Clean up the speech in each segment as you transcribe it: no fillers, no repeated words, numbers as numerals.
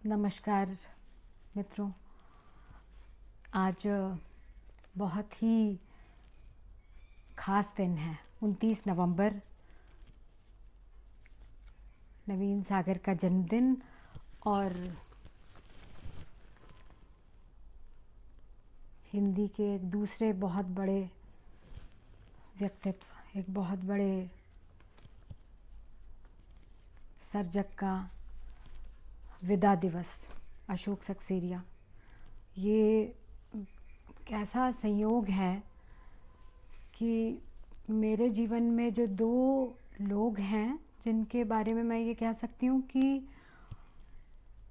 नमस्कार मित्रों। आज बहुत ही ख़ास दिन है, 29 नवंबर, नवीन सागर का जन्मदिन। और हिंदी के एक दूसरे बहुत बड़े व्यक्तित्व, एक बहुत बड़े सर्जक का विदा दिवस, अशोक सक्सेरिया। ये कैसा संयोग है कि मेरे जीवन में जो दो लोग हैं जिनके बारे में मैं ये कह सकती हूँ कि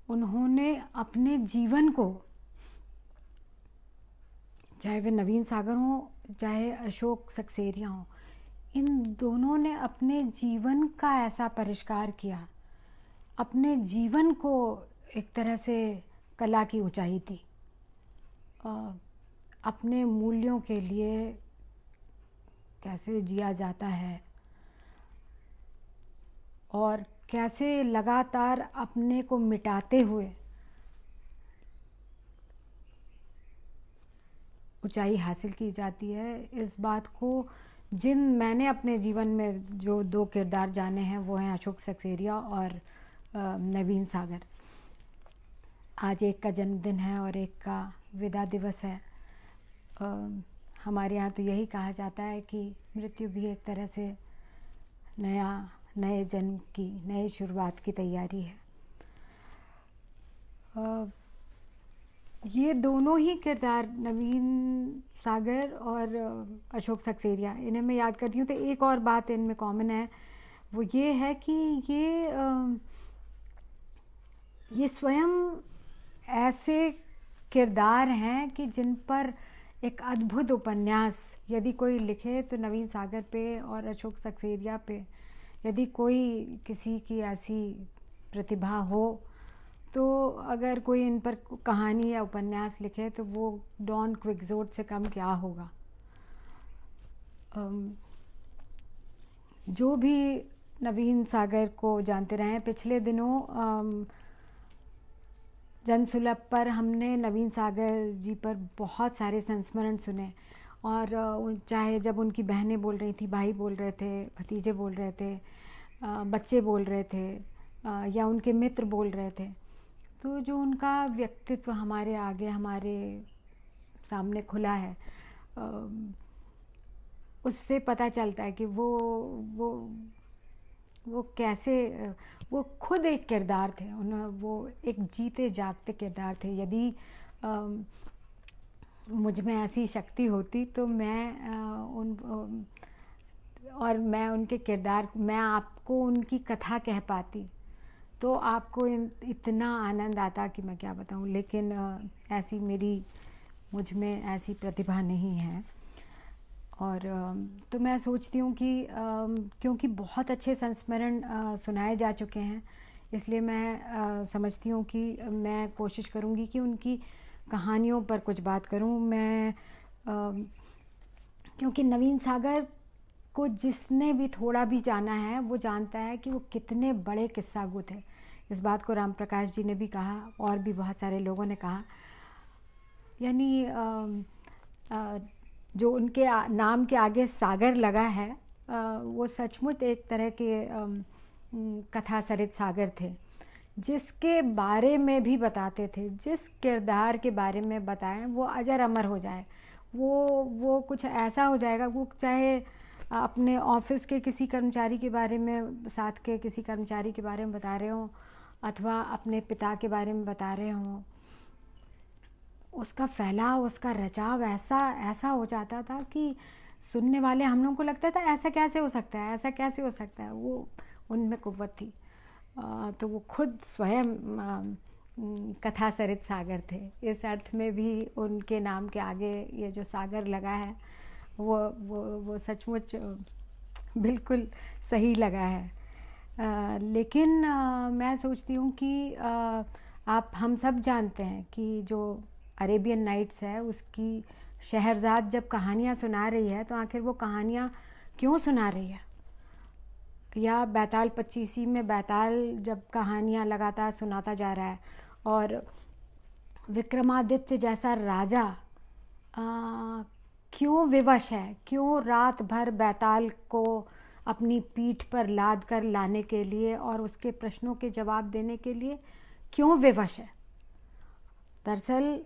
उन्होंने अपने जीवन को, चाहे वे नवीन सागर हों चाहे अशोक सक्सेरिया हों, इन दोनों ने अपने जीवन का ऐसा परिष्कार किया, अपने जीवन को एक तरह से कला की ऊंचाई दी, अपने मूल्यों के लिए कैसे जिया जाता है और कैसे लगातार अपने को मिटाते हुए ऊंचाई हासिल की जाती है। इस बात को मैंने अपने जीवन में जो दो किरदार जाने हैं वो हैं अशोक सक्सेरिया और नवीन सागर। आज एक का जन्मदिन है और एक का विदा दिवस है। हमारे यहाँ तो यही कहा जाता है कि मृत्यु भी एक तरह से नए जन्म की, नई शुरुआत की तैयारी है। ये दोनों ही किरदार, नवीन सागर और अशोक सक्सेरिया, इन्हें मैं याद करती हूँ तो एक और बात इनमें कॉमन है, वो ये है कि ये स्वयं ऐसे किरदार हैं कि जिन पर एक अद्भुत उपन्यास यदि कोई लिखे तो नवीन सागर पे और अशोक सक्सेरिया पे यदि कोई किसी की ऐसी प्रतिभा हो तो अगर कोई इन पर कहानी या उपन्यास लिखे तो वो डॉन क्विक्सोट से कम क्या होगा। जो भी नवीन सागर को जानते रहे हैं, पिछले दिनों जनसुलभ पर हमने नवीन सागर जी पर बहुत सारे संस्मरण सुने, और चाहे जब उनकी बहनें बोल रही थी, भाई बोल रहे थे, भतीजे बोल रहे थे, बच्चे बोल रहे थे, या उनके मित्र बोल रहे थे, तो जो उनका व्यक्तित्व हमारे आगे, हमारे सामने खुला है, उससे पता चलता है कि वो कैसे, वो खुद एक किरदार थे, वो एक जीते जागते किरदार थे। यदि मुझ में ऐसी शक्ति होती तो मैं उनके किरदार, मैं आपको उनकी कथा कह पाती तो आपको इतना आनंद आता कि मैं क्या बताऊं। लेकिन ऐसी मुझ में ऐसी प्रतिभा नहीं है। और तो मैं सोचती हूँ कि क्योंकि बहुत अच्छे संस्मरण सुनाए जा चुके हैं, इसलिए मैं समझती हूँ कि मैं कोशिश करूँगी कि उनकी कहानियों पर कुछ बात करूँ। मैं क्योंकि नवीन सागर को जिसने भी थोड़ा भी जाना है वो जानता है कि वो कितने बड़े किस्सागो थे। इस बात को राम प्रकाश जी ने भी कहा और भी बहुत सारे लोगों ने कहा। यानी जो उनके नाम के आगे सागर लगा है, वो सचमुच एक तरह के कथा सरित सागर थे, जिसके बारे में भी बताते थे, जिस किरदार के बारे में बताएं वो अजर अमर हो जाए, वो कुछ ऐसा हो जाएगा। वो चाहे अपने ऑफिस के किसी कर्मचारी के बारे में, साथ के किसी कर्मचारी के बारे में बता रहे हों, अथवा अपने पिता के बारे में बता रहे हों, उसका फैलाव, उसका रचाव ऐसा हो जाता था कि सुनने वाले हम लोगों को लगता था ऐसा कैसे हो सकता है, ऐसा कैसे हो सकता है। वो उनमें कुव्वत थी। तो वो खुद स्वयं कथा सरित सागर थे। इस अर्थ में भी उनके नाम के आगे ये जो सागर लगा है वो सचमुच बिल्कुल सही लगा है। लेकिन मैं सोचती हूँ कि हम सब जानते हैं कि जो अरेबियन नाइट्स है उसकी शहरजाद जब कहानियाँ सुना रही है तो आखिर वो कहानियाँ क्यों सुना रही है, या बैताल 25 में बैताल जब कहानियाँ लगातार सुनाता जा रहा है और विक्रमादित्य जैसा राजा क्यों विवश है, क्यों रात भर बैताल को अपनी पीठ पर लाद कर लाने के लिए और उसके प्रश्नों के जवाब देने के लिए क्यों विवश है। दरअसल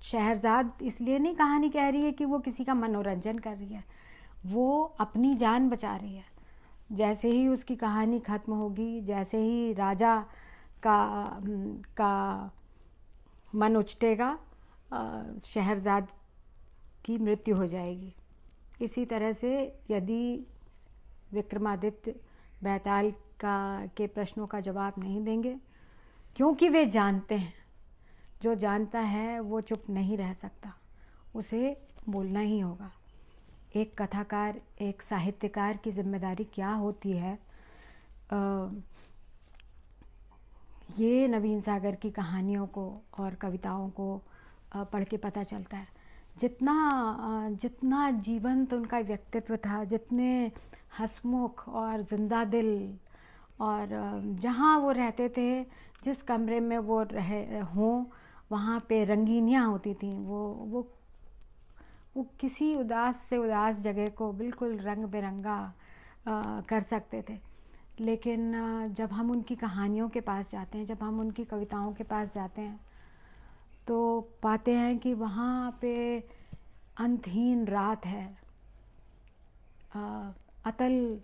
शहरजाद इसलिए नहीं कहानी कह रही है कि वो किसी का मनोरंजन कर रही है, वो अपनी जान बचा रही है। जैसे ही उसकी कहानी ख़त्म होगी, जैसे ही राजा का मन उचटेगा, शहरजाद की मृत्यु हो जाएगी। इसी तरह से यदि विक्रमादित्य बैताल के प्रश्नों का जवाब नहीं देंगे, क्योंकि वे जानते हैं, जो जानता है वो चुप नहीं रह सकता, उसे बोलना ही होगा। एक कथाकार, एक साहित्यकार की जिम्मेदारी क्या होती है, ये नवीन सागर की कहानियों को और कविताओं को पढ़ के पता चलता है। जितना जीवंत उनका व्यक्तित्व था, जितने हंसमुख और जिंदा दिल, और जहाँ वो रहते थे, जिस कमरे में वो रहे हों, वहाँ पे रंगीनियाँ होती थीं। वो किसी उदास से उदास जगह को बिल्कुल रंग बिरंगा कर सकते थे। लेकिन जब हम उनकी कहानियों के पास जाते हैं, जब हम उनकी कविताओं के पास जाते हैं, तो पाते हैं कि वहाँ पे अंतहीन रात है, अतल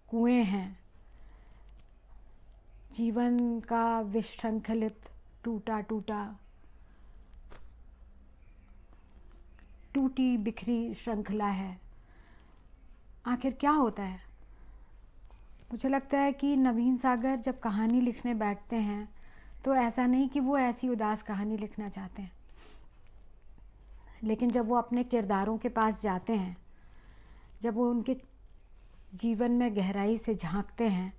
कुएं हैं, जीवन का विशृंखलित टूटी बिखरी श्रृंखला है। आखिर क्या होता है? मुझे लगता है कि नवीन सागर जब कहानी लिखने बैठते हैं तो ऐसा नहीं कि वो ऐसी उदास कहानी लिखना चाहते हैं, लेकिन जब वो अपने किरदारों के पास जाते हैं, जब वो उनके जीवन में गहराई से झांकते हैं,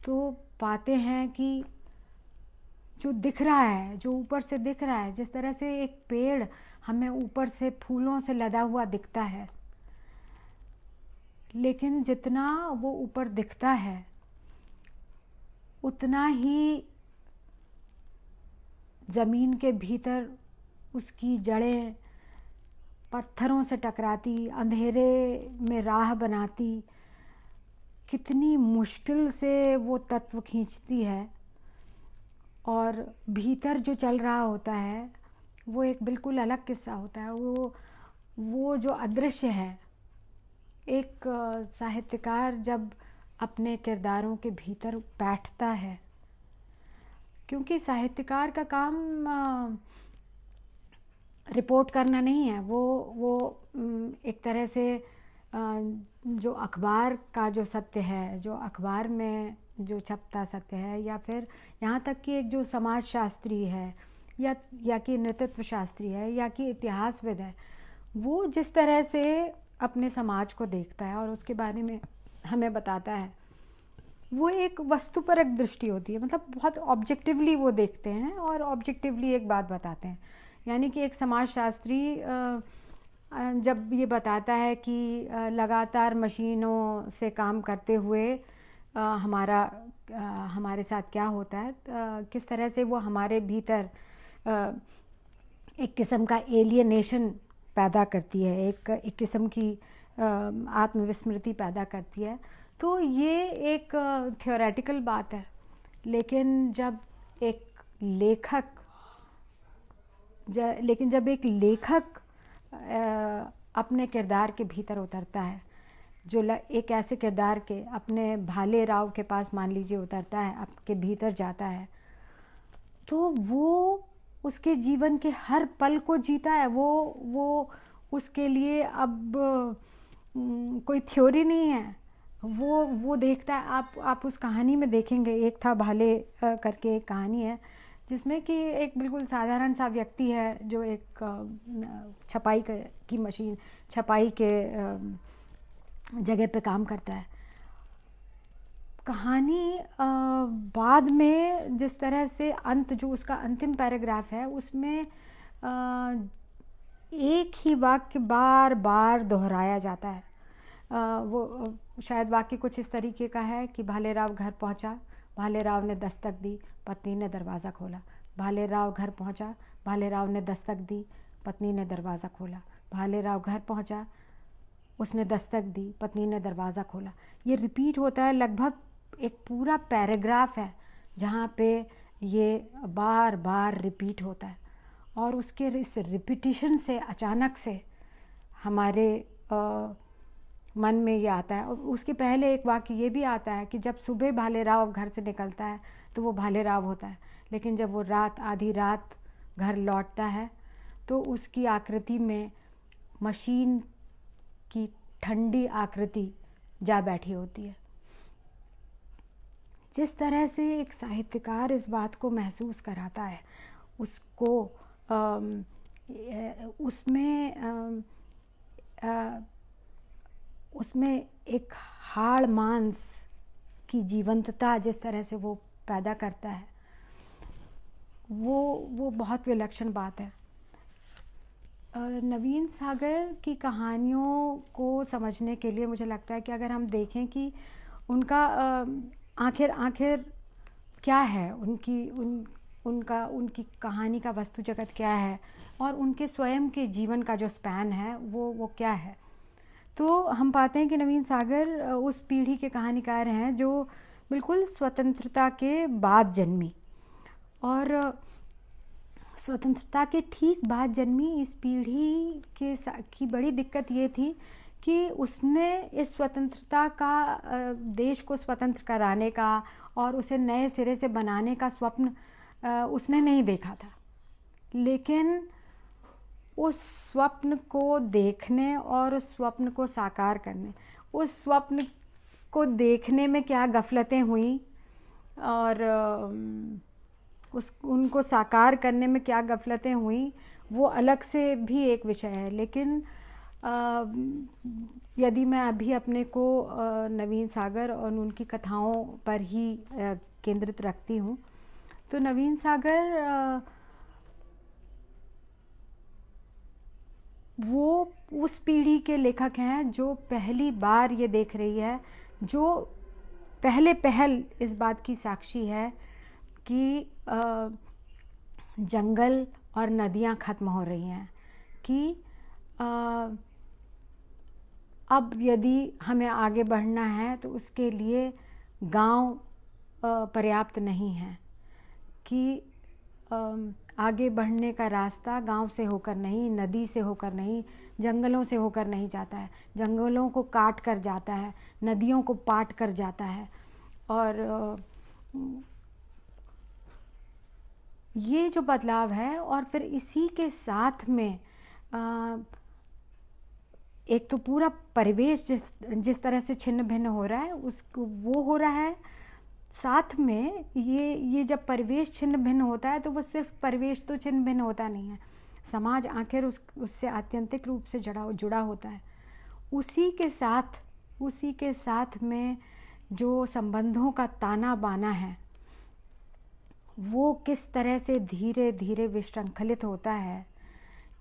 तो पाते हैं कि जो दिख रहा है, जो ऊपर से दिख रहा है, जिस तरह से एक पेड़ हमें ऊपर से फूलों से लदा हुआ दिखता है, लेकिन जितना वो ऊपर दिखता है उतना ही ज़मीन के भीतर उसकी जड़ें पत्थरों से टकराती, अंधेरे में राह बनाती, कितनी मुश्किल से वो तत्व खींचती है, और भीतर जो चल रहा होता है वो एक बिल्कुल अलग किस्सा होता है। वो जो अदृश्य है, एक साहित्यकार जब अपने किरदारों के भीतर बैठता है, क्योंकि साहित्यकार का काम रिपोर्ट करना नहीं है, वो एक तरह से जो अखबार का जो सत्य है, जो अखबार में जो छपता सत्य है, या फिर यहाँ तक कि एक जो समाजशास्त्री है, या कि नृतत्व शास्त्री है, या कि इतिहासविद है, वो जिस तरह से अपने समाज को देखता है और उसके बारे में हमें बताता है, वो एक वस्तुपरक दृष्टि होती है। मतलब बहुत ऑब्जेक्टिवली वो देखते हैं और ऑब्जेक्टिवली एक बात बताते हैं। यानी कि एक समाजशास्त्री जब ये बताता है कि लगातार मशीनों से काम करते हुए हमारे साथ क्या होता है, किस तरह से वो हमारे भीतर एक किस्म का एलियनेशन पैदा करती है, एक किस्म की आत्मविस्मृति पैदा करती है। तो ये एक थ्योरेटिकल बात है, लेकिन जब एक लेखक अपने किरदार के भीतर उतरता है, जो एक ऐसे किरदार के अपने भाले राव के पास मान लीजिए उतरता है, आपके भीतर जाता है, तो वो उसके जीवन के हर पल को जीता है। वो उसके लिए अब कोई थ्योरी नहीं है, वो देखता है। आप उस कहानी में देखेंगे, एक था भाले करके एक कहानी है, जिसमें कि एक बिल्कुल साधारण सा व्यक्ति है जो एक छपाई की मशीन, छपाई के जगह पे काम करता है। कहानी बाद में जिस तरह से जो उसका अंतिम पैराग्राफ है, उसमें एक ही वाक्य बार बार दोहराया जाता है। वो शायद वाक्य कुछ इस तरीके का है कि भालेराव घर पहुंचा, भालेराव ने दस्तक दी, पत्नी ने दरवाज़ा खोला। भालेराव घर पहुंचा, भालेराव ने दस्तक दी, पत्नी ने दरवाज़ा खोला। भालेराव घर पहुंचा, उसने दस्तक दी, पत्नी ने दरवाज़ा खोला। ये रिपीट होता है, लगभग एक पूरा पैराग्राफ है जहाँ पे ये बार बार रिपीट होता है। और उसके इस रिपीटिशन से अचानक से हमारे मन में ये आता है। और उसके पहले एक वाक्य ये भी आता है कि जब सुबह भालेराव घर से निकलता है तो वो भालेराव होता है, लेकिन जब वो रात, आधी रात घर लौटता है तो उसकी आकृति में मशीन की ठंडी आकृति जा बैठी होती है। जिस तरह से एक साहित्यकार इस बात को महसूस कराता है, उसको उसमें एक हाड़ मांस की जीवंतता जिस तरह से वो पैदा करता है, वो बहुत विलक्षण बात है। नवीन सागर की कहानियों को समझने के लिए मुझे लगता है कि अगर हम देखें कि उनका आखिर क्या है, उनकी कहानी का वस्तु जगत क्या है और उनके स्वयं के जीवन का जो स्पैन है वो क्या है, तो हम पाते हैं कि नवीन सागर उस पीढ़ी के कहानीकार हैं जो बिल्कुल स्वतंत्रता के बाद जन्मी। और स्वतंत्रता के ठीक बाद जन्मी इस पीढ़ी की बड़ी दिक्कत ये थी कि उसने इस स्वतंत्रता का, देश को स्वतंत्र कराने का और उसे नए सिरे से बनाने का स्वप्न उसने नहीं देखा था। लेकिन उस स्वप्न को देखने और उस स्वप्न को साकार करने, उस स्वप्न को देखने में क्या गफलतें हुई और उनको साकार करने में क्या गफलतें हुई, वो अलग से भी एक विषय है। लेकिन यदि मैं अभी अपने को नवीन सागर और उनकी कथाओं पर ही केंद्रित रखती हूँ, तो नवीन सागर वो उस पीढ़ी के लेखक हैं जो पहली बार ये देख रही है, जो पहल इस बात की साक्षी है कि जंगल और नदियाँ ख़त्म हो रही हैं, कि अब यदि हमें आगे बढ़ना है तो उसके लिए गांव पर्याप्त नहीं है, कि आगे बढ़ने का रास्ता गांव से होकर नहीं, नदी से होकर नहीं, जंगलों से होकर नहीं जाता है, जंगलों को काट कर जाता है, नदियों को पाट कर जाता है। और ये जो बदलाव है, और फिर इसी के साथ में एक तो पूरा परिवेश जिस तरह से छिन्न भिन्न हो रहा है, उसको वो हो रहा है। साथ में ये जब परिवेश छिन्न भिन्न होता है तो वो सिर्फ परिवेश तो छिन्न भिन्न होता नहीं है, समाज आखिर उससे आत्यंतिक रूप से जुड़ा होता है। उसी के साथ में जो संबंधों का ताना बाना है वो किस तरह से धीरे धीरे विश्रंखलित होता है,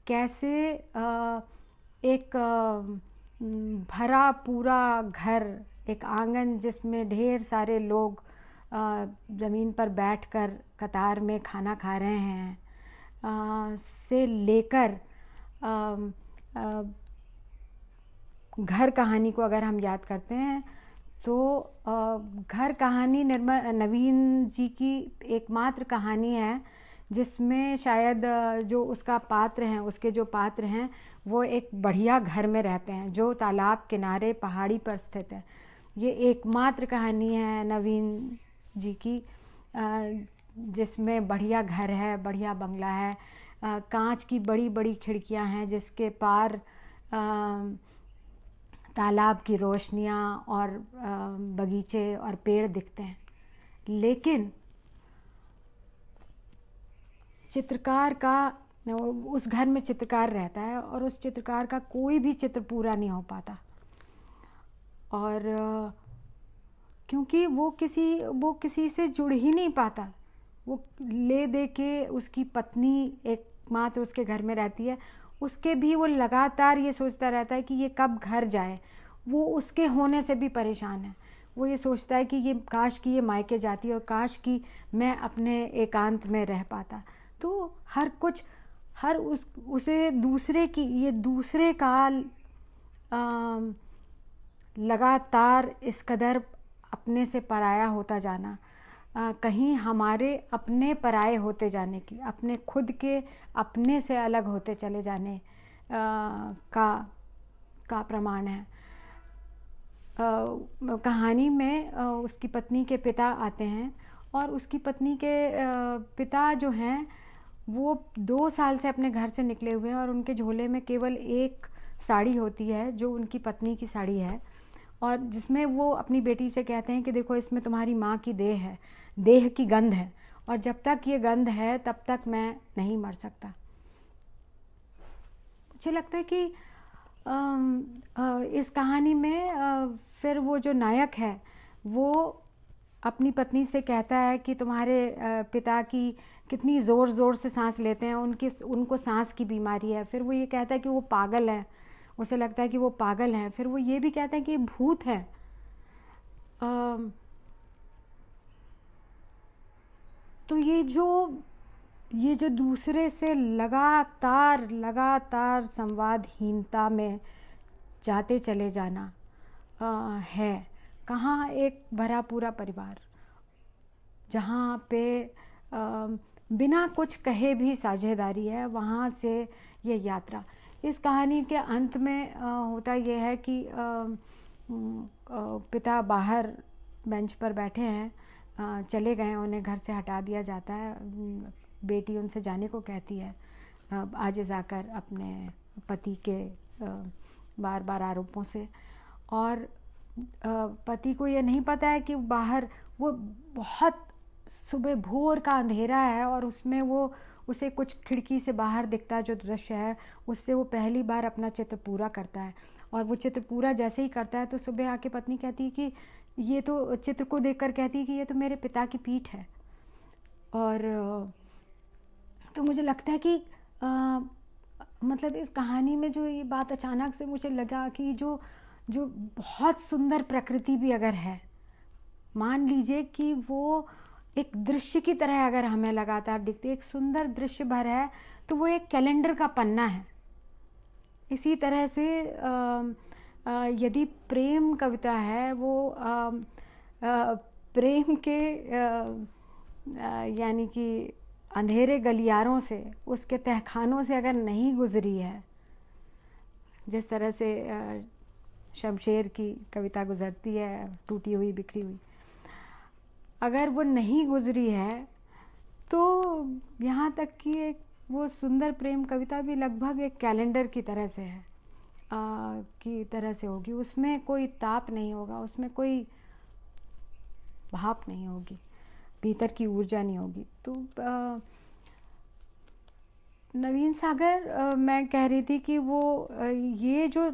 कैसे एक भरा पूरा घर, एक आंगन जिसमें ढेर सारे लोग ज़मीन पर बैठकर कतार में खाना खा रहे हैं, से लेकर घर कहानी को अगर हम याद करते हैं तो घर कहानी नवीन जी की एकमात्र कहानी है जिसमें शायद जो उसका पात्र हैं, उसके जो पात्र हैं वो एक बढ़िया घर में रहते हैं जो तालाब किनारे पहाड़ी पर स्थित है। ये एकमात्र कहानी है नवीन जी की जिसमें बढ़िया घर है, बढ़िया बंगला है, कांच की बड़ी बड़ी खिड़कियां हैं जिसके पार तालाब की रोशनियां और बगीचे और पेड़ दिखते हैं। लेकिन चित्रकार का, उस घर में चित्रकार रहता है और उस चित्रकार का कोई भी चित्र पूरा नहीं हो पाता, और क्योंकि वो किसी से जुड़ ही नहीं पाता। वो ले दे के उसकी पत्नी एकमात्र उसके घर में रहती है, उसके भी वो लगातार ये सोचता रहता है कि ये कब घर जाए। वो उसके होने से भी परेशान है, वो ये सोचता है कि ये काश कि ये मायके जाती और काश कि मैं अपने एकांत में रह पाता। तो हर कुछ, हर उसे दूसरे की, ये दूसरे का लगातार इस कदर अपने से पराया होता जाना, कहीं हमारे अपने पराये होते जाने की, अपने खुद के अपने से अलग होते चले जाने का प्रमाण है। कहानी में उसकी पत्नी के पिता आते हैं और उसकी पत्नी के पिता जो हैं वो 2 साल से अपने घर से निकले हुए हैं और उनके झोले में केवल एक साड़ी होती है जो उनकी पत्नी की साड़ी है, और जिसमें वो अपनी बेटी से कहते हैं कि देखो इसमें तुम्हारी माँ की देह है, देह की गंध है, और जब तक ये गंध है तब तक मैं नहीं मर सकता। मुझे लगता है कि इस कहानी में फिर वो जो नायक है वो अपनी पत्नी से कहता है कि तुम्हारे पिता की कितनी ज़ोर ज़ोर से सांस लेते हैं, उनको सांस की बीमारी है। फिर वो ये कहता है कि वो पागल हैं, उसे लगता है कि वो पागल हैं। फिर वो ये भी कहता है कि भूत है। तो ये जो दूसरे से लगातार संवादहीनता में जाते चले जाना है। कहाँ एक भरा पूरा परिवार जहाँ पे बिना कुछ कहे भी साझेदारी है, वहाँ से ये यात्रा। इस कहानी के अंत में होता ये है कि पिता बाहर बेंच पर बैठे हैं, चले गए, उन्हें घर से हटा दिया जाता है। बेटी उनसे जाने को कहती है, आजिज़ आकर अपने पति के बार बार आरोपों से। और पति को ये नहीं पता है कि बाहर वो बहुत सुबह भोर का अंधेरा है और उसमें उसे कुछ खिड़की से बाहर दिखता जो दृश्य है उससे वो पहली बार अपना चित्र पूरा करता है। और वो चित्र पूरा जैसे ही करता है तो सुबह आके पत्नी कहती है कि ये तो, चित्र को देखकर कहती है कि ये तो मेरे पिता की पीठ है। और तो मुझे लगता है कि मतलब इस कहानी में जो ये बात अचानक से मुझे लगा कि जो बहुत सुंदर प्रकृति भी अगर है, मान लीजिए कि वो एक दृश्य की तरह अगर हमें लगातार दिखती है, एक सुंदर दृश्य भर है, तो वो एक कैलेंडर का पन्ना है। इसी तरह से यदि प्रेम कविता है वो प्रेम के यानी कि अंधेरे गलियारों से, उसके तहखानों से अगर नहीं गुजरी है, जिस तरह से शमशेर की कविता गुजरती है, टूटी हुई बिखरी हुई, अगर वो नहीं गुजरी है तो यहाँ तक कि एक वो सुंदर प्रेम कविता भी लगभग एक कैलेंडर की तरह से है, की तरह से होगी। उसमें कोई ताप नहीं होगा, उसमें कोई भाप नहीं होगी, भीतर की ऊर्जा नहीं होगी। तो नवीन सागर, मैं कह रही थी कि वो ये जो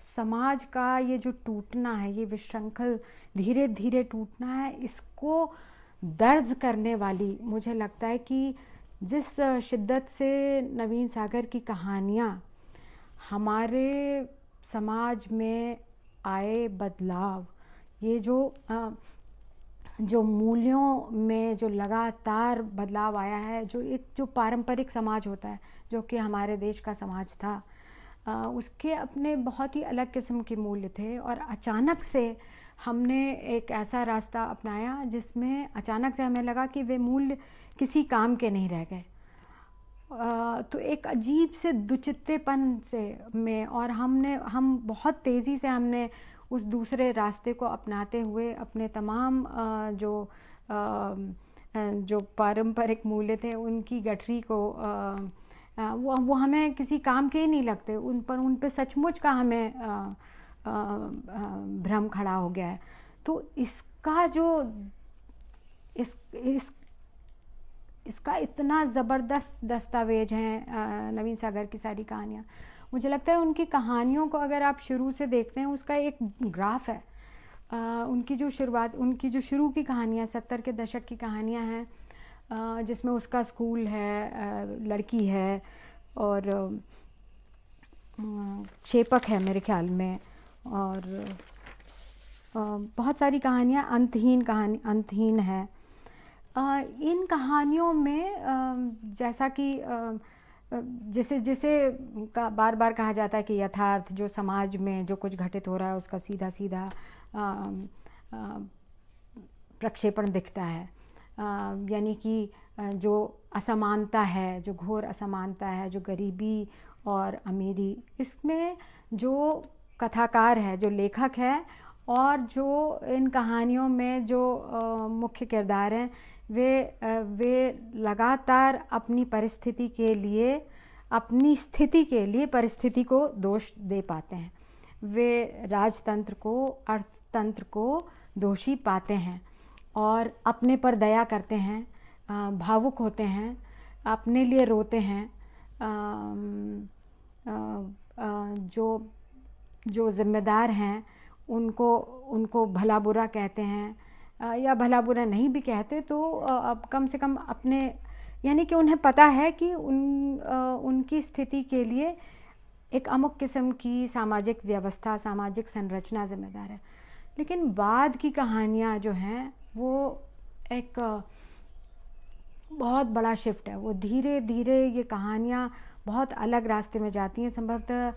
समाज का ये जो टूटना है, ये विशृंखल धीरे धीरे टूटना है, इसको दर्ज करने वाली मुझे लगता है कि जिस शिद्दत से नवीन सागर की कहानियाँ हमारे समाज में आए बदलाव, ये जो मूल्यों में जो लगातार बदलाव आया है, जो पारंपरिक समाज होता है जो कि हमारे देश का समाज था, उसके अपने बहुत ही अलग किस्म के मूल्य थे। और अचानक से हमने एक ऐसा रास्ता अपनाया जिसमें अचानक से हमें लगा कि वे मूल्य किसी काम के नहीं रह गए। तो एक अजीब से दुचित्तेपन से में, और हम बहुत तेज़ी से हमने उस दूसरे रास्ते को अपनाते हुए अपने तमाम जो पारंपरिक मूल्य थे उनकी गठरी को वो हमें किसी काम के ही नहीं लगते, उन पे सचमुच का हमें भ्रम खड़ा हो गया है। तो इसका इसका इतना ज़बरदस्त दस्तावेज है नवीन सागर की सारी कहानियाँ। मुझे लगता है उनकी कहानियों को अगर आप शुरू से देखते हैं, उसका एक ग्राफ है। उनकी जो शुरू की कहानियाँ 70 के दशक की कहानियाँ हैं, जिसमें उसका स्कूल है, लड़की है और शेपक है मेरे ख्याल में, और बहुत सारी कहानियाँ अंतहीन है। इन कहानियों में जैसा कि जिसे जिसे बार बार कहा जाता है कि यथार्थ, जो समाज में जो कुछ घटित हो रहा है उसका सीधा सीधा प्रक्षेपण दिखता है। यानी कि जो असमानता है, जो घोर असमानता है, जो गरीबी और अमीरी, इसमें जो कथाकार है, जो लेखक है और जो इन कहानियों में जो मुख्य किरदार हैं, वे लगातार अपनी परिस्थिति के लिए, अपनी स्थिति के लिए परिस्थिति को दोष दे पाते हैं। वे राजतंत्र को, अर्थतंत्र को दोषी पाते हैं और अपने पर दया करते हैं, भावुक होते हैं, अपने लिए रोते हैं। जो जिम्मेदार हैं उनको भला बुरा कहते हैं, या भला बुरा नहीं भी कहते तो अब कम से कम अपने, यानी कि उन्हें पता है कि उनकी स्थिति के लिए एक अमुक किस्म की सामाजिक व्यवस्था, सामाजिक संरचना जिम्मेदार है। लेकिन बाद की कहानियाँ जो हैं वो एक बहुत बड़ा शिफ्ट है। वो धीरे धीरे ये कहानियाँ बहुत अलग रास्ते में जाती हैं। संभवतः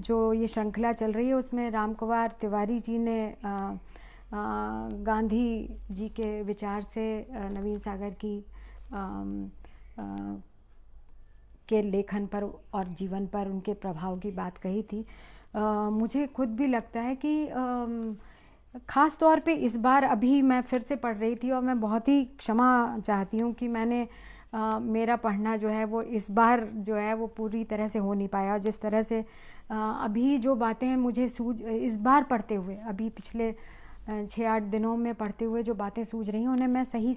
जो ये श्रृंखला चल रही है उसमें राम कुमार तिवारी जी ने गांधी जी के विचार से नवीन सागर की के लेखन पर और जीवन पर उनके प्रभाव की बात कही थी। मुझे खुद भी लगता है कि ख़ास तौर पे इस बार अभी मैं फिर से पढ़ रही थी और मैं बहुत ही क्षमा चाहती हूँ कि मैंने मेरा पढ़ना जो है वो इस बार जो है वो पूरी तरह से हो नहीं पाया। जिस तरह से अभी जो बातें मुझे इस बार पढ़ते हुए, अभी पिछले 6-8 दिनों में पढ़ते हुए जो बातें सूझ रही हैं उन्हें मैं सही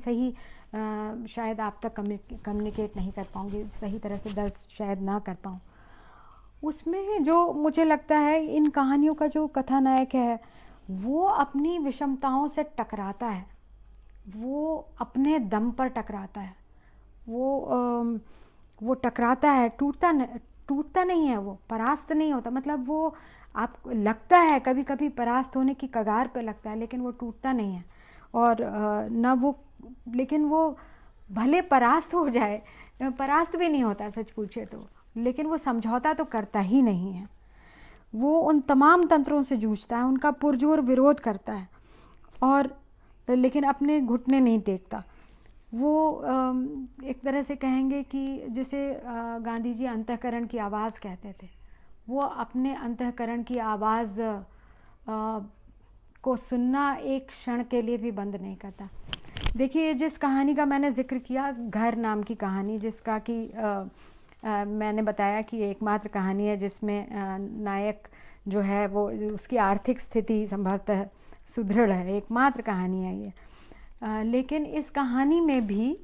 शायद आप तक कम्युनिकेट नहीं कर पाऊँगी, सही तरह से दर्ज शायद ना कर पाऊँ। उसमें जो मुझे लगता है इन कहानियों का जो कथानायक है वो अपनी विषमताओं से टकराता है, वो अपने दम पर टकराता है, वो टकराता है, टूटता नहीं है, वो परास्त नहीं होता। मतलब वो आपको लगता है कभी कभी परास्त होने की कगार पे लगता है, लेकिन वो टूटता नहीं है। और न वो, लेकिन वो भले परास्त हो जाए, परास्त भी नहीं होता सच पूछे तो, लेकिन वो समझौता तो करता ही नहीं है। वो उन तमाम तंत्रों से जूझता है, उनका पुरजोर विरोध करता है और लेकिन अपने घुटने नहीं टेकता। वो एक तरह से कहेंगे कि जिसे गांधी जी अंतःकरण की आवाज़ कहते थे, वो अपने अंतःकरण की आवाज़ को सुनना एक क्षण के लिए भी बंद नहीं करता। देखिए, जिस कहानी का मैंने जिक्र किया, घर नाम की कहानी, जिसका कि मैंने बताया कि एकमात्र कहानी है जिसमें नायक जो है वो, उसकी आर्थिक स्थिति संभवतः सुदृढ़ है, एकमात्र कहानी है ये। लेकिन इस कहानी में भी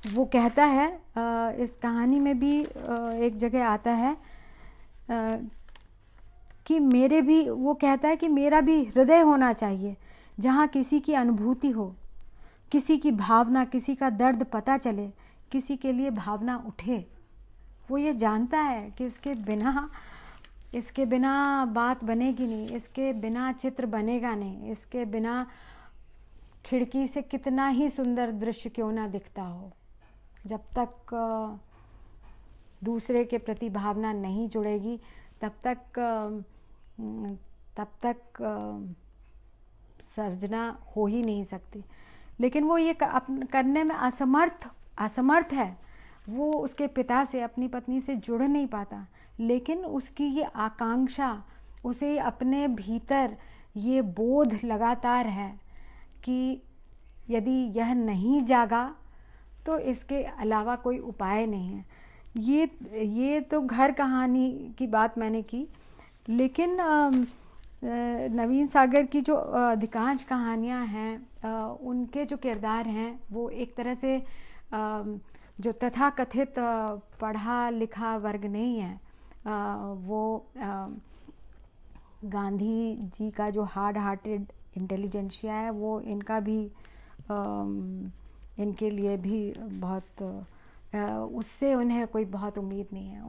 वो कहता है, इस कहानी में भी एक जगह आता है कि वो कहता है कि मेरा भी हृदय होना चाहिए जहाँ किसी की अनुभूति हो, किसी की भावना, किसी का दर्द पता चले, किसी के लिए भावना उठे। वो ये जानता है कि इसके बिना बात बनेगी नहीं, इसके बिना चित्र बनेगा नहीं, इसके बिना खिड़की से कितना ही सुंदर दृश्य क्यों ना दिखता हो, जब तक दूसरे के प्रति भावना नहीं जुड़ेगी तब तक सर्जना हो ही नहीं सकती। लेकिन वो ये करने में असमर्थ है। वो उसके पिता से, अपनी पत्नी से जुड़ नहीं पाता, लेकिन उसकी ये आकांक्षा, उसे अपने भीतर ये बोध लगातार है कि यदि यह नहीं जागा तो इसके अलावा कोई उपाय नहीं है। ये तो घर कहानी की बात मैंने की, लेकिन नवीन सागर की जो अधिकांश कहानियां हैं, उनके जो किरदार हैं वो एक तरह से जो तथाकथित पढ़ा लिखा वर्ग नहीं है। वो गांधी जी का जो हार्ड हार्टेड इंटेलिजेंशिया है वो इनका भी, इनके लिए भी बहुत उससे उन्हें कोई बहुत उम्मीद नहीं है।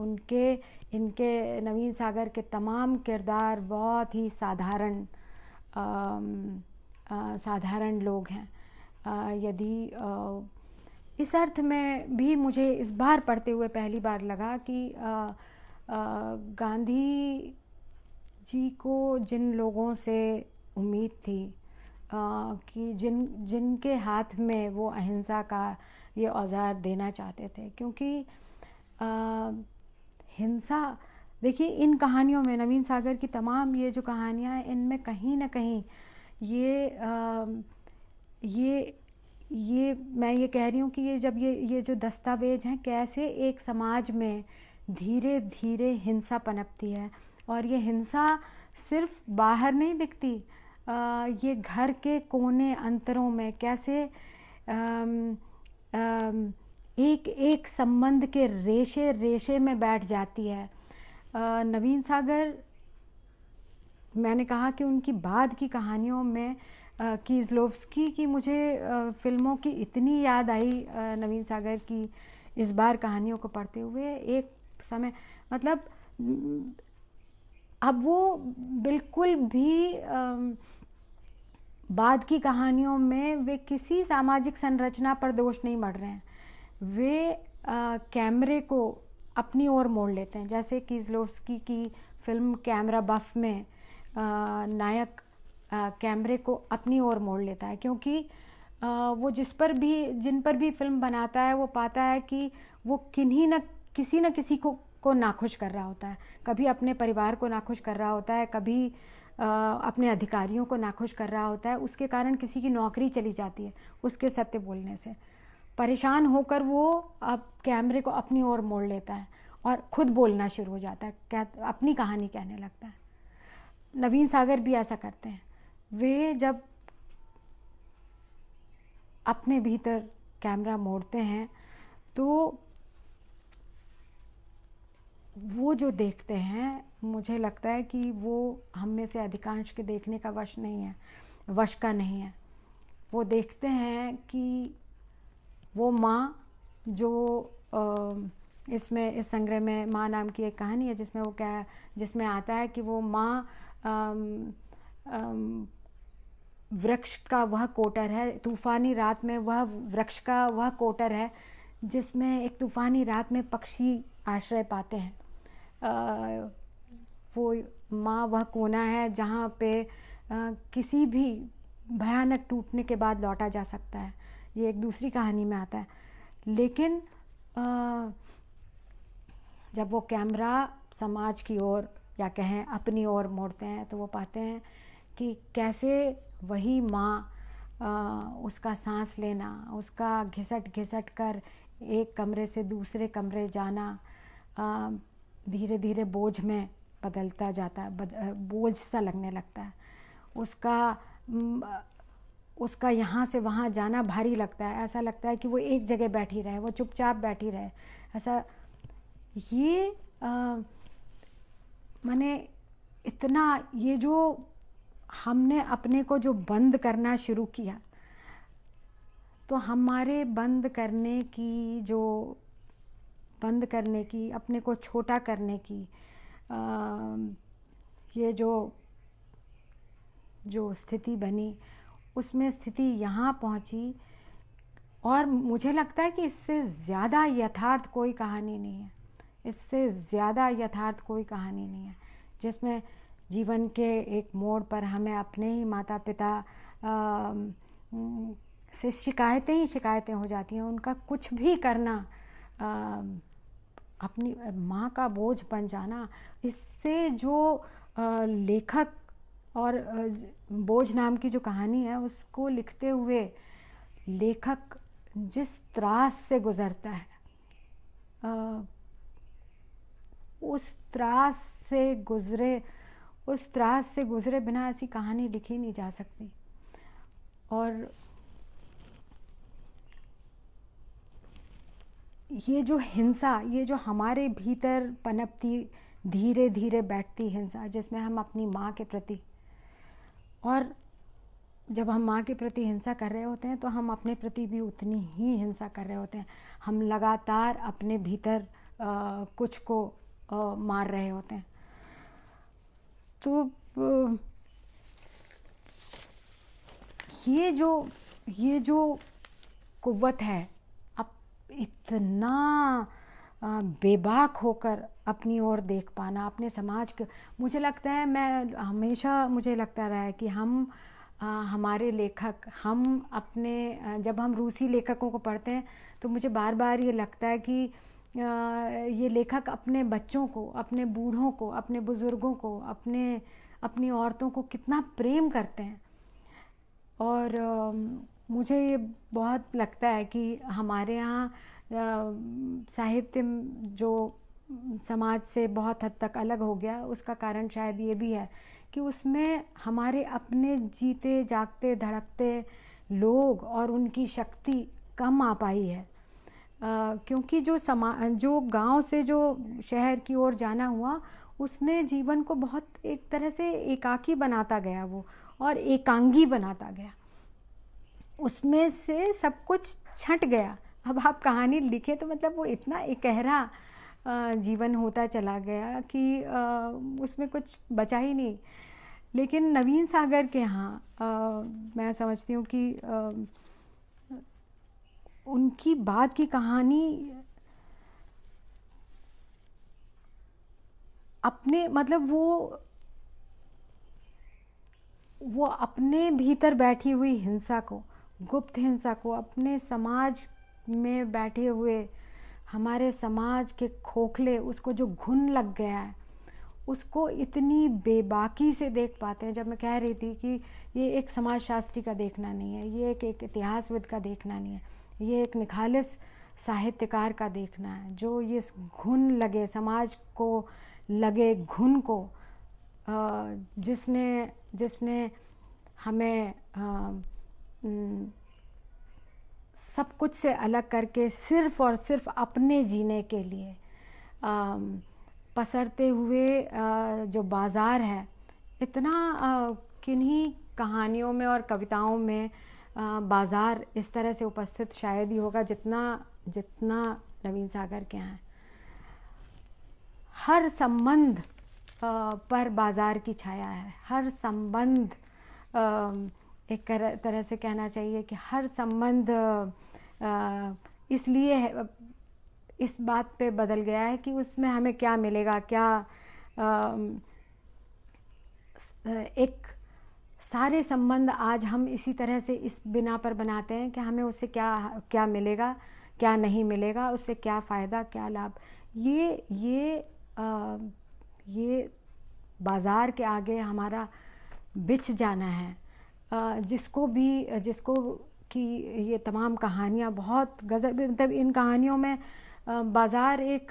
इनके नवीन सागर के तमाम किरदार बहुत ही साधारण लोग हैं। यदि इस अर्थ में भी मुझे इस बार पढ़ते हुए पहली बार लगा कि गांधी जी को जिन लोगों से उम्मीद थी कि जिनके हाथ में वो अहिंसा का ये औजार देना चाहते थे, क्योंकि हिंसा, देखिए इन कहानियों में, नवीन सागर की तमाम ये जो कहानियाँ हैं, इनमें कहीं ना कहीं ये मैं ये कह रही हूँ कि ये जो दस्तावेज हैं, कैसे एक समाज में धीरे धीरे हिंसा पनपती है। और ये हिंसा सिर्फ बाहर नहीं दिखती, ये घर के कोने अंतरों में कैसे एक एक संबंध के रेशे रेशे में बैठ जाती है। नवीन सागर, मैंने कहा कि उनकी बाद की कहानियों में कीज़लोव्स्की की मुझे फिल्मों की इतनी याद आई नवीन सागर की इस बार कहानियों को पढ़ते हुए। एक समय मतलब अब वो बिल्कुल भी बाद की कहानियों में वे किसी सामाजिक संरचना पर दोष नहीं मढ़ रहे हैं। वे कैमरे को अपनी ओर मोड़ लेते हैं। जैसे कीज़लोव्स्की की फिल्म कैमरा बफ में नायक कैमरे को अपनी ओर मोड़ लेता है, क्योंकि वो जिन पर भी फिल्म बनाता है, वो पाता है कि वो किसी न किसी को नाखुश कर रहा होता है। कभी अपने परिवार को नाखुश कर रहा होता है, कभी अपने अधिकारियों को नाखुश कर रहा होता है। उसके कारण किसी की नौकरी चली जाती है उसके सत्य बोलने से। परेशान होकर वो अब कैमरे को अपनी ओर मोड़ लेता है और खुद बोलना शुरू हो जाता है, अपनी कहानी कहने लगता है। नवीन सागर भी ऐसा करते हैं। वे जब अपने भीतर कैमरा मोड़ते हैं तो वो जो देखते हैं, मुझे लगता है कि वो हम में से अधिकांश के देखने का वश का नहीं है। वो देखते हैं कि वो माँ जो इस संग्रह में माँ नाम की एक कहानी है जिसमें आता है कि वो माँ वृक्ष का वह कोटर है, तूफानी रात में वह वृक्ष का वह कोटर है जिसमें एक तूफानी रात में पक्षी आश्रय पाते हैं। वो माँ वह कोना है जहाँ पे किसी भी भयानक टूटने के बाद लौटा जा सकता है। ये एक दूसरी कहानी में आता है। लेकिन जब वो कैमरा समाज की ओर या कहें अपनी ओर मोड़ते हैं तो वो पाते हैं कि कैसे वही माँ उसका सांस लेना, उसका घिसट कर एक कमरे से दूसरे कमरे जाना धीरे धीरे बोझ में बदलता जाता है, बोझ सा लगने लगता है। उसका यहाँ से वहाँ जाना भारी लगता है। ऐसा लगता है कि वो एक जगह बैठी रहे, वो चुपचाप बैठी रहे। ऐसा ये माने इतना, ये जो हमने अपने को जो बंद करना शुरू किया, तो हमारे बंद करने की, अपने को छोटा करने की ये जो स्थिति बनी, उसमें स्थिति यहाँ पहुँची। और मुझे लगता है कि इससे ज़्यादा यथार्थ कोई कहानी नहीं है, जिसमें जीवन के एक मोड़ पर हमें अपने ही माता पिता से शिकायतें हो जाती हैं। उनका कुछ भी करना, अपनी माँ का बोझ बन जाना। इससे जो लेखक और बोझ नाम की जो कहानी है, उसको लिखते हुए लेखक जिस त्रास से गुजरता है, उस त्रास से गुजरे बिना ऐसी कहानी लिखी नहीं जा सकती। और ये जो हिंसा, ये जो हमारे भीतर पनपती, धीरे धीरे बैठती हिंसा, जिसमें हम अपनी माँ के प्रति, और जब हम माँ के प्रति हिंसा कर रहे होते हैं तो हम अपने प्रति भी उतनी ही हिंसा कर रहे होते हैं। हम लगातार अपने भीतर कुछ को मार रहे होते हैं। तो ये जो कुव्वत है, अब इतना बेबाक होकर अपनी ओर देख पाना, अपने समाज के, मुझे लगता है, मैं हमेशा मुझे लगता रहा है कि हम हमारे लेखक, हम अपने जब हम रूसी लेखकों को पढ़ते हैं तो मुझे बार बार ये लगता है कि ये लेखक अपने बच्चों को, अपने बूढ़ों को, अपने बुज़ुर्गों को, अपनी औरतों को कितना प्रेम करते हैं। और मुझे ये बहुत लगता है कि हमारे यहाँ साहित्य जो समाज से बहुत हद तक अलग हो गया, उसका कारण शायद ये भी है कि उसमें हमारे अपने जीते जागते धड़कते लोग और उनकी शक्ति कम आ पाई है। क्योंकि जो गांव से जो शहर की ओर जाना हुआ, उसने जीवन को बहुत एक तरह से एकाकी बनाता गया वो, और एकांगी बनाता गया, उसमें से सब कुछ छट गया। अब आप कहानी लिखे तो मतलब वो इतना एकहरा जीवन होता चला गया कि उसमें कुछ बचा ही नहीं। लेकिन नवीन सागर के यहाँ मैं समझती हूँ कि उनकी बात की कहानी अपने मतलब वो अपने भीतर बैठी हुई हिंसा को, गुप्त हिंसा को, अपने समाज में बैठे हुए हमारे समाज के खोखले, उसको जो घुन लग गया है, उसको इतनी बेबाकी से देख पाते हैं। जब मैं कह रही थी कि ये एक समाजशास्त्री का देखना नहीं है, ये एक इतिहासविद का देखना नहीं है, ये एक निखालिस साहित्यकार का देखना है, जो ये घुन लगे, समाज को लगे घुन को, जिसने हमें सब कुछ से अलग करके सिर्फ और सिर्फ अपने जीने के लिए पसरते हुए जो बाज़ार है, इतना किन्हीं कहानियों में और कविताओं में बाज़ार इस तरह से उपस्थित शायद ही होगा जितना नवीन सागर के यहाँ है। हर संबंध पर बाज़ार की छाया है, हर संबंध, एक तरह से कहना चाहिए कि हर संबंध इसलिए इस बात पे बदल गया है कि उसमें हमें क्या मिलेगा, क्या एक सारे संबंध आज हम इसी तरह से इस बिना पर बनाते हैं कि हमें उससे क्या मिलेगा, क्या नहीं मिलेगा, उससे क्या फ़ायदा, क्या लाभ। ये बाज़ार के आगे हमारा बिछ जाना है। जिसको कि ये तमाम कहानियाँ बहुत गज़ब, मतलब इन कहानियों में बाज़ार एक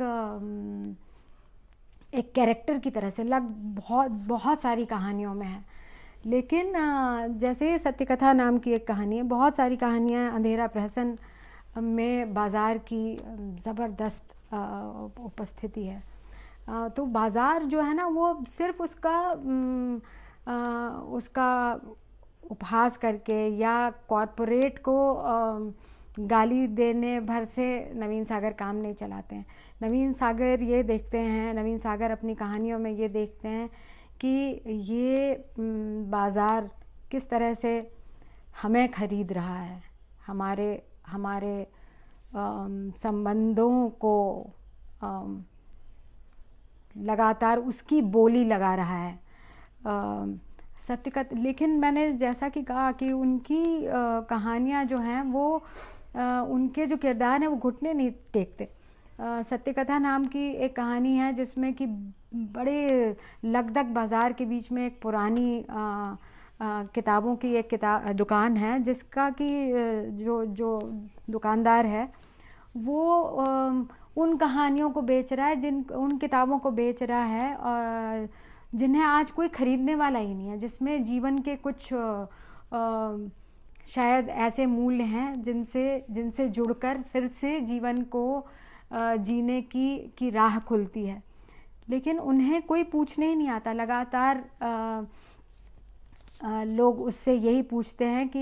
कैरेक्टर की तरह से बहुत सारी कहानियों में है। लेकिन जैसे सत्यकथा नाम की एक कहानी है, बहुत सारी कहानियाँ अंधेरा प्रहसन में बाज़ार की ज़बरदस्त उपस्थिति है। तो बाज़ार जो है ना, वो सिर्फ उसका उपहास करके या कॉरपोरेट को गाली देने भर से नवीन सागर काम नहीं चलाते हैं। नवीन सागर ये देखते हैं, नवीन सागर अपनी कहानियों में ये देखते हैं कि ये बाज़ार किस तरह से हमें ख़रीद रहा है, हमारे संबंधों को लगातार उसकी बोली लगा रहा है। लेकिन मैंने जैसा कि कहा कि उनकी कहानियाँ जो हैं वो उनके जो किरदार हैं वो घुटने नहीं टेकते। सत्यकथा नाम की एक कहानी है जिसमें कि बड़े लगदग बाज़ार के बीच में एक पुरानी किताबों की एक दुकान है, जिसका कि जो दुकानदार है वो उन कहानियों को बेच रहा है, उन किताबों को बेच रहा है और जिन्हें आज कोई ख़रीदने वाला ही नहीं है, जिसमें जीवन के कुछ शायद ऐसे मूल्य हैं जिनसे जुड़कर फिर से जीवन को जीने की राह खुलती है। लेकिन उन्हें कोई पूछने ही नहीं आता। लगातार लोग उससे यही पूछते हैं कि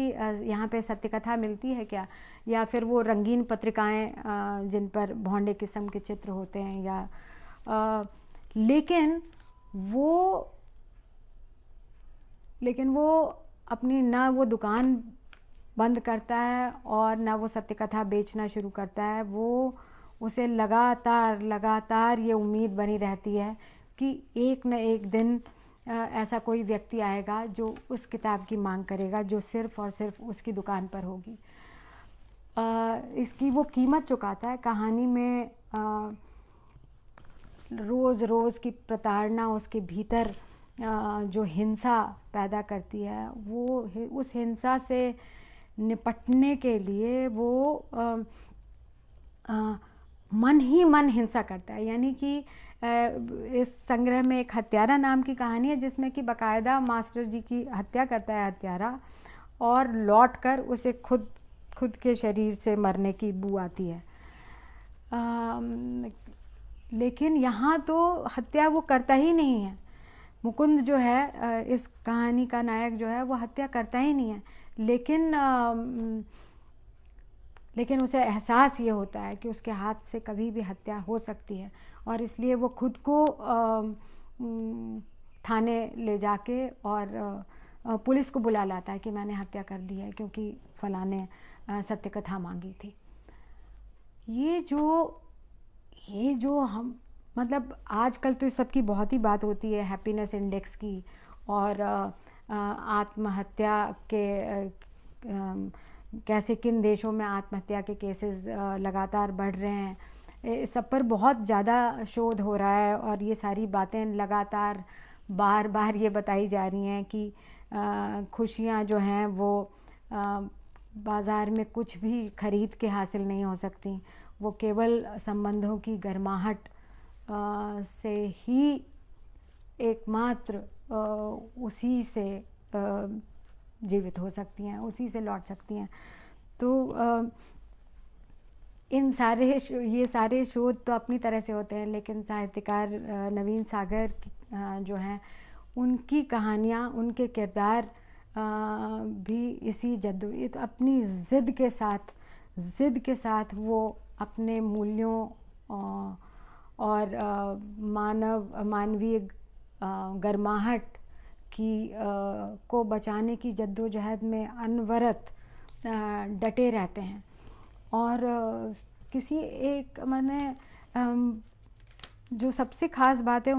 यहाँ पे सत्य कथा मिलती है क्या, या फिर वो रंगीन पत्रिकाएं जिन पर भौंडे किस्म के चित्र होते हैं, या लेकिन वो अपनी ना वो दुकान बंद करता है और ना वो सत्य कथा बेचना शुरू करता है। वो उसे लगातार ये उम्मीद बनी रहती है कि एक न एक दिन ऐसा कोई व्यक्ति आएगा जो उस किताब की मांग करेगा, जो सिर्फ़ और सिर्फ उसकी दुकान पर होगी। इसकी वो कीमत चुकाता है। कहानी में रोज़ रोज़ की प्रताड़ना उसके भीतर जो हिंसा पैदा करती है, वो उस हिंसा से निपटने के लिए वो मन ही मन हिंसा करता है। यानी कि इस संग्रह में एक हत्यारा नाम की कहानी है जिसमें कि बाकायदा मास्टर जी की हत्या करता है हत्यारा, और लौटकर उसे खुद के शरीर से मरने की बू आती है। लेकिन यहाँ तो हत्या वो करता ही नहीं है। मुकुंद जो है, इस कहानी का नायक जो है, वो हत्या करता ही नहीं है, लेकिन उसे एहसास ये होता है कि उसके हाथ से कभी भी हत्या हो सकती है, और इसलिए वो खुद को थाने ले जाके और पुलिस को बुला लाता है कि मैंने हत्या कर दी है क्योंकि फलां ने सत्य कथा मांगी थी। ये जो हम मतलब आजकल तो इस सब की बहुत ही बात होती है, हैप्पीनेस इंडेक्स की, और आत्महत्या के कैसे किन देशों में आत्महत्या के केसेस लगातार बढ़ रहे हैं। सब पर बहुत ज़्यादा शोध हो रहा है, और ये सारी बातें लगातार बार बार ये बताई जा रही हैं कि खुशियाँ जो हैं वो बाज़ार में कुछ भी खरीद के हासिल नहीं हो सकती। वो केवल संबंधों की गर्माहट से ही एकमात्र उसी से जीवित हो सकती हैं, उसी से लौट सकती हैं। तो ये सारे शोध तो अपनी तरह से होते हैं, लेकिन साहित्यकार नवीन सागर जो हैं, उनकी कहानियाँ, उनके किरदार भी इसी जद्दोजहद, अपनी ज़िद के साथ वो अपने मूल्यों और मानवीय गर्माहट को बचाने की जद्दोजहद में अनवरत डटे रहते हैं। और किसी एक मैंने जो सबसे ख़ास बात है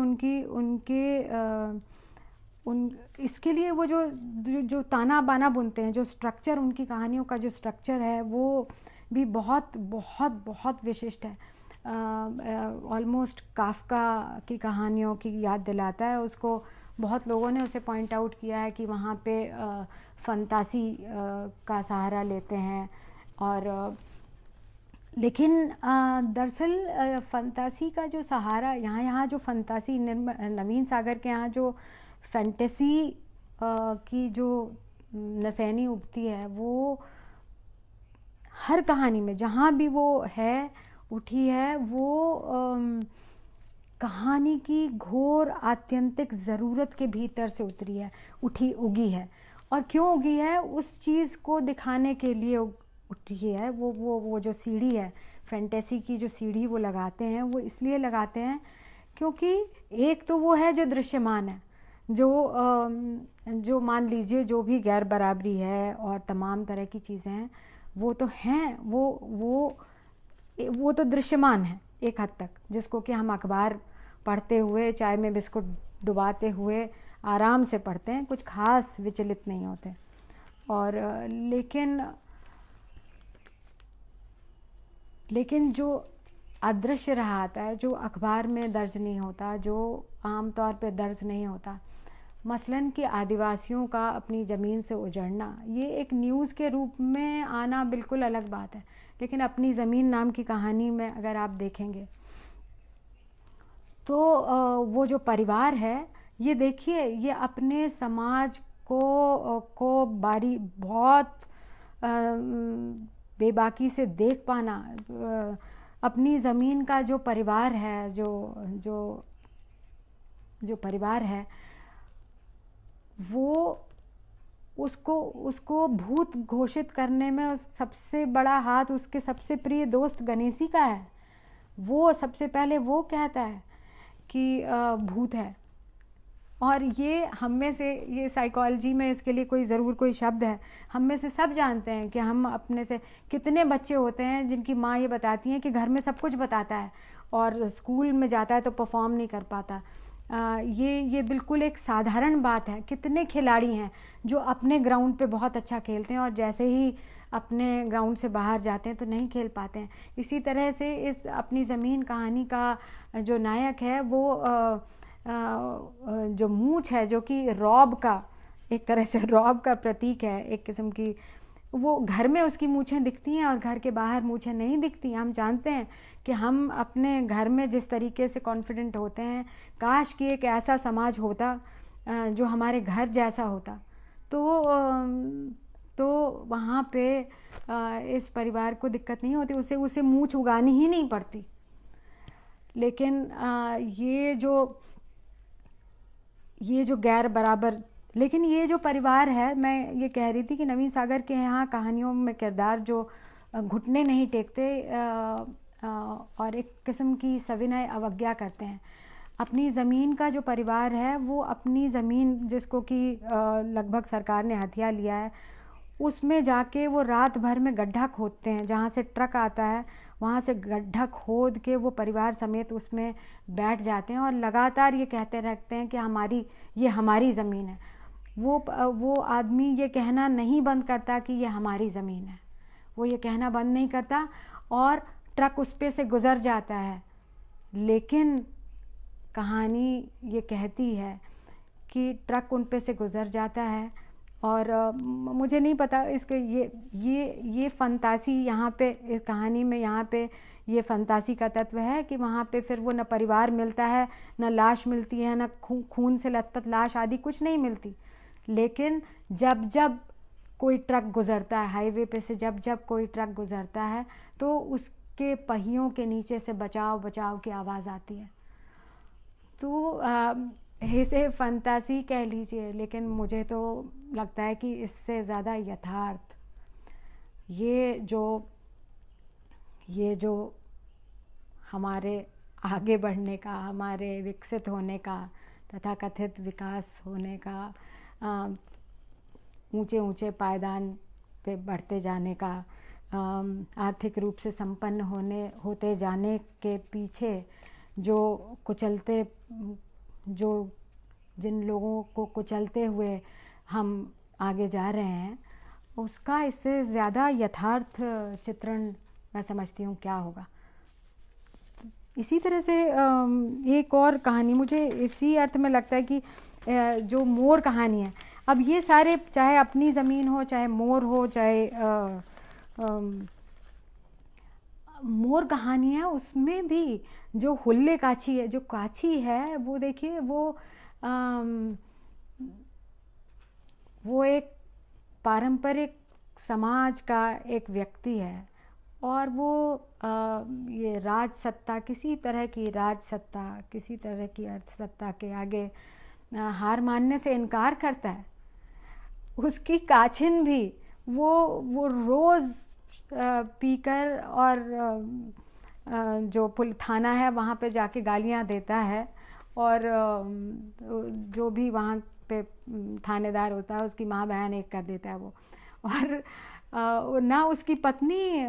इसके लिए वो जो ताना बाना बुनते हैं, जो स्ट्रक्चर, उनकी कहानियों का जो स्ट्रक्चर है, वो भी बहुत बहुत बहुत विशिष्ट है। ऑलमोस्ट काफ्का की कहानियों की याद दिलाता है उसको। बहुत लोगों ने उसे पॉइंट आउट किया है कि वहाँ पे फंतासी का सहारा लेते हैं, और लेकिन दरअसल फंतासी का जो सहारा यहाँ जो फंतासी नवीन सागर के यहाँ जो फैंटेसी की जो नसैनी उगती है, वो हर कहानी में जहाँ भी वो है उठी है, वो कहानी की घोर आत्यंतिक ज़रूरत के भीतर से उगी है। और क्यों उगी है, उस चीज़ को दिखाने के लिए उठी है। वो जो सीढ़ी है, फैंटेसी की जो सीढ़ी वो लगाते हैं, वो इसलिए लगाते हैं क्योंकि एक तो वो है जो दृश्यमान है, जो मान लीजिए जो भी गैर बराबरी है और तमाम तरह की चीज़ें हैं, वो तो हैं, वो तो दृश्यमान है एक हद तक, जिसको कि हम अखबार पढ़ते हुए, चाय में बिस्कुट डुबाते हुए आराम से पढ़ते हैं, कुछ खास विचलित नहीं होते। और लेकिन जो अदृश्य रहा आता है, जो अखबार में दर्ज नहीं होता, जो आम तौर पे दर्ज नहीं होता, मसलन कि आदिवासियों का अपनी ज़मीन से उजड़ना, ये एक न्यूज़ के रूप में आना बिल्कुल अलग बात है। लेकिन अपनी ज़मीन नाम की कहानी में अगर आप देखेंगे तो वो जो परिवार है, ये देखिए, ये अपने समाज को बहुत बेबाकी से देख पाना, अपनी ज़मीन का जो परिवार है, जो परिवार है, वो उसको उसको भूत घोषित करने में सबसे बड़ा हाथ उसके सबसे प्रिय दोस्त गणेशी का है। वो सबसे पहले वो कहता है कि भूत है। और ये हम में से, ये साइकोलॉजी में इसके लिए कोई ज़रूर कोई शब्द है, हम में से सब जानते हैं कि हम अपने से कितने बच्चे होते हैं जिनकी माँ ये बताती हैं कि घर में सब कुछ बताता है और स्कूल में जाता है तो परफॉर्म नहीं कर पाता। ये बिल्कुल एक साधारण बात है। कितने खिलाड़ी हैं जो अपने ग्राउंड पे बहुत अच्छा खेलते हैं और जैसे ही अपने ग्राउंड से बाहर जाते हैं तो नहीं खेल पाते हैं। इसी तरह से इस अपनी ज़मीन कहानी का जो नायक है वो जो मूंछ है, जो कि रौब का, एक तरह से रौब का प्रतीक है एक किस्म की, वो घर में उसकी मूछें दिखती हैं और घर के बाहर मूछें नहीं दिखती। हम जानते हैं कि हम अपने घर में जिस तरीके से कॉन्फिडेंट होते हैं, काश कि एक ऐसा समाज होता जो हमारे घर जैसा होता। तो वहाँ पे इस परिवार को दिक्कत नहीं होती, उसे मूछ उगानी ही नहीं पड़ती। लेकिन ये जो गैर बराबर, लेकिन ये जो परिवार है, मैं ये कह रही थी कि नवीन सागर के यहाँ कहानियों में किरदार जो घुटने नहीं टेकते और एक किस्म की सविनय अवज्ञा करते हैं। अपनी ज़मीन का जो परिवार है वो अपनी ज़मीन जिसको कि लगभग सरकार ने हथिया लिया है, उसमें जाके वो रात भर में गड्ढा खोदते हैं। जहाँ से ट्रक आता है वहाँ से गड्ढा खोद के वो परिवार समेत उसमें बैठ जाते हैं और लगातार ये कहते रहते हैं कि ये हमारी ज़मीन है। वो आदमी ये कहना नहीं बंद करता कि ये हमारी ज़मीन है, वो ये कहना बंद नहीं करता और ट्रक उस पे से गुज़र जाता है। लेकिन कहानी ये कहती है कि ट्रक उन पे से गुज़र जाता है और मुझे नहीं पता इसके ये फंतासी यहाँ पे इस कहानी में, यहाँ पे ये फंतासी का तत्व है कि वहाँ पे फिर वो न परिवार मिलता है, न लाश मिलती है, न खून से लथपथ लाश आदि कुछ नहीं मिलती। लेकिन जब जब कोई ट्रक गुज़रता है हाईवे पे से, जब जब कोई ट्रक गुज़रता है तो उसके पहियों के नीचे से बचाव बचाव की आवाज़ आती है। तो इसे फंतासी कह लीजिए, लेकिन मुझे तो लगता है कि इससे ज़्यादा यथार्थ ये जो हमारे आगे बढ़ने का, हमारे विकसित होने का, तथाकथित विकास होने का, ऊंचे ऊंचे पायदान पे बढ़ते जाने का, आर्थिक रूप से संपन्न होते जाने के पीछे जिन लोगों को कुचलते हुए हम आगे जा रहे हैं, उसका इससे ज़्यादा यथार्थ चित्रण मैं समझती हूँ क्या होगा। इसी तरह से एक और कहानी मुझे इसी अर्थ में लगता है कि जो मोर कहानी है, अब ये सारे चाहे अपनी ज़मीन हो, चाहे मोर हो, चाहे मोर कहानी है, उसमें भी जो हुल्ले काछी है, जो काछी है, वो देखिए वो एक पारंपरिक समाज का एक व्यक्ति है और वो ये राजसत्ता, किसी तरह की राजसत्ता, किसी तरह की अर्थसत्ता के आगे हार मानने से इनकार करता है। उसकी काछिन भी वो रोज़ पीकर और जो पुलिस थाना है वहाँ पे जाके गालियाँ देता है और जो भी वहाँ पे थानेदार होता है उसकी माँ बहन एक कर देता है वो। और ना उसकी पत्नी,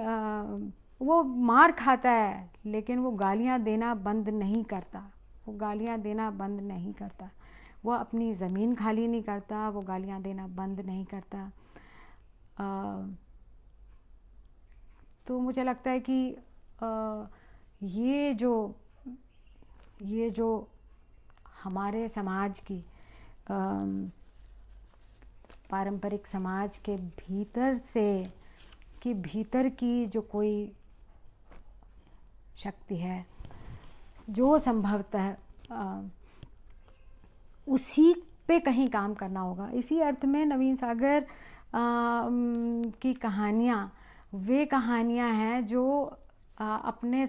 वो मार खाता है लेकिन वो गालियाँ देना बंद नहीं करता, वो गालियाँ देना बंद नहीं करता, वो अपनी ज़मीन खाली नहीं करता, वो गालियाँ देना बंद नहीं करता। तो मुझे लगता है कि ये जो हमारे समाज की पारंपरिक समाज के भीतर की जो कोई शक्ति है, जो संभवतः उसी पे कहीं काम करना होगा। इसी अर्थ में नवीन सागर की कहानियाँ वे कहानियाँ हैं जो अपने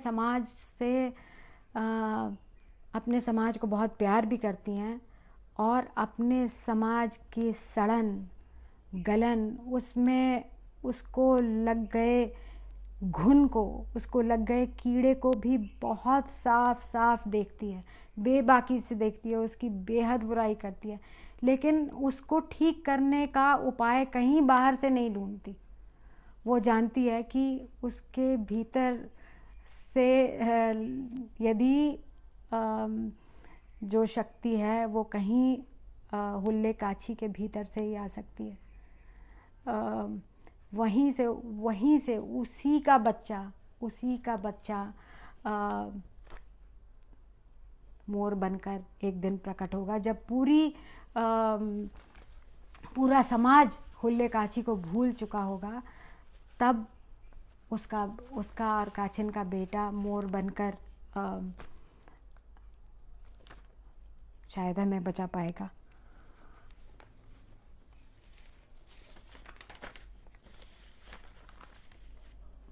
समाज को बहुत प्यार भी करती हैं और अपने समाज की सड़न गलन, उसमें उसको लग गए घुन को, उसको लग गए कीड़े को भी बहुत साफ साफ देखती है, बेबाकी से देखती है, उसकी बेहद बुराई करती है, लेकिन उसको ठीक करने का उपाय कहीं बाहर से नहीं ढूंढती। वो जानती है कि उसके भीतर से यदि जो शक्ति है वो कहीं हुल्ले काछी के भीतर से ही आ सकती है। वहीं से उसी का बच्चा मोर बनकर एक दिन प्रकट होगा, जब पूरा समाज हुल्ले काछी को भूल चुका होगा। तब उसका और काछिन का बेटा मोर बनकर शायद हमें बचा पाएगा।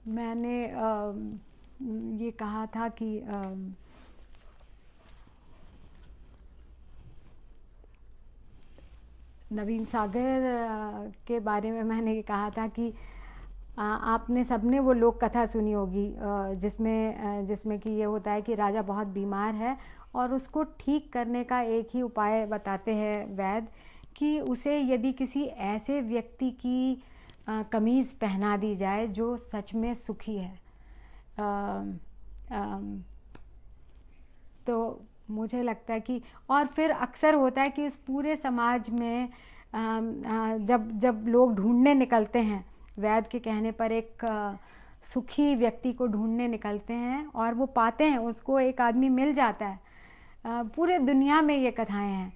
मैंने ये कहा था कि नवीन सागर के बारे में मैंने ये कहा था कि आपने सबने वो लोक कथा सुनी होगी जिसमें कि ये होता है कि राजा बहुत बीमार है और उसको ठीक करने का एक ही उपाय बताते हैं वैद्य, कि उसे यदि किसी ऐसे व्यक्ति की कमीज़ पहना दी जाए जो सच में सुखी है। तो मुझे लगता है कि, और फिर अक्सर होता है कि उस पूरे समाज में जब लोग ढूंढने निकलते हैं, वैद्य के कहने पर एक सुखी व्यक्ति को ढूंढने निकलते हैं और वो पाते हैं, उसको एक आदमी मिल जाता है। पूरे दुनिया में ये कथाएं हैं।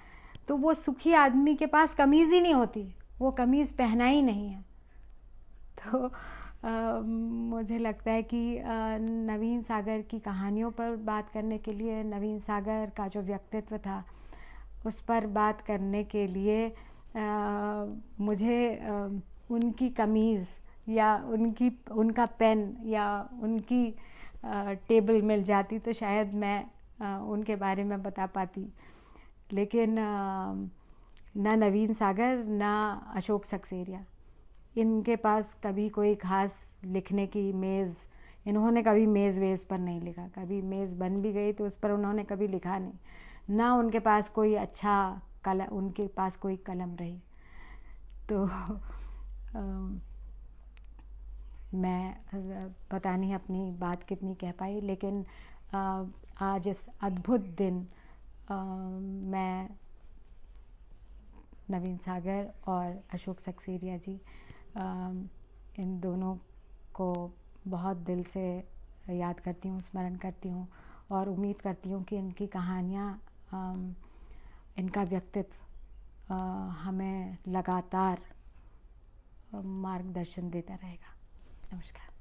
तो वो सुखी आदमी के पास कमीज़ ही नहीं होती, वो कमीज़ पहना ही नहीं है। तो मुझे लगता है कि नवीन सागर की कहानियों पर बात करने के लिए, नवीन सागर का जो व्यक्तित्व था उस पर बात करने के लिए मुझे उनकी कमीज़ या उनका पेन या उनकी टेबल मिल जाती तो शायद मैं उनके बारे में बता पाती। लेकिन ना नवीन सागर ना अशोक सक्सेरिया, इनके पास कभी कोई ख़ास लिखने की मेज़, इन्होंने कभी मेज़ वेज़ पर नहीं लिखा। कभी मेज़ बन भी गई तो उस पर उन्होंने कभी लिखा नहीं, ना उनके पास कोई अच्छा कलम, उनके पास कोई कलम रही। तो मैं पता नहीं अपनी बात कितनी कह पाई, लेकिन आज इस अद्भुत दिन मैं नवीन सागर और अशोक सक्सेरिया जी, इन दोनों को बहुत दिल से याद करती हूँ, स्मरण करती हूँ और उम्मीद करती हूँ कि इनकी कहानियाँ, इनका व्यक्तित्व हमें लगातार मार्गदर्शन देता रहेगा। नमस्कार।